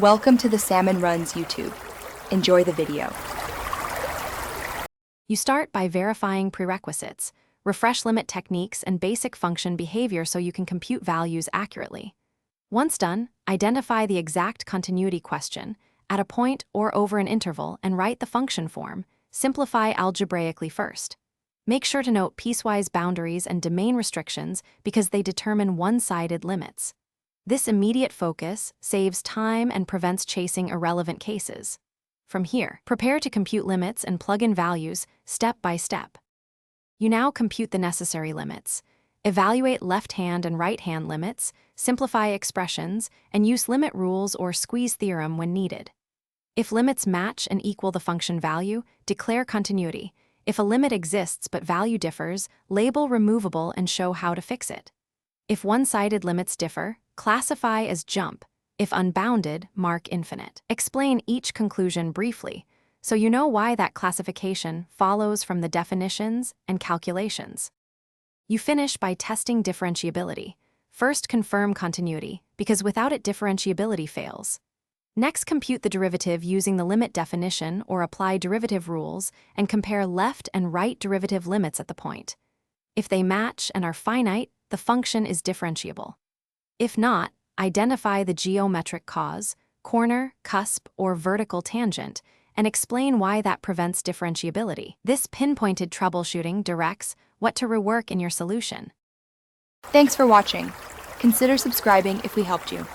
Welcome to the Salmon Runs YouTube. Enjoy the video. You start by verifying prerequisites, refresh limit techniques, and basic function behavior so you can compute values accurately. Once done, identify the exact continuity question at a point or over an interval and write the function form. Simplify algebraically first. Make sure to note piecewise boundaries and domain restrictions because they determine one-sided limits. This immediate focus saves time and prevents chasing irrelevant cases. From here, prepare to compute limits and plug in values step by step. You now compute the necessary limits. Evaluate left-hand and right-hand limits, simplify expressions, and use limit rules or squeeze theorem when needed. If limits match and equal the function value, declare continuity. If a limit exists but value differs, label removable and show how to fix it. If one-sided limits differ, classify as jump. If unbounded, mark infinite. Explain each conclusion briefly, so you know why that classification follows from the definitions and calculations. You finish by testing differentiability. First, confirm continuity, because without it, differentiability fails. Next, compute the derivative using the limit definition or apply derivative rules and compare left and right derivative limits at the point. If they match and are finite, the function is differentiable. If not, identify the geometric cause, corner, cusp, or vertical tangent, and explain why that prevents differentiability. This pinpointed troubleshooting directs what to rework in your solution. Thanks for watching. Consider subscribing if we helped you.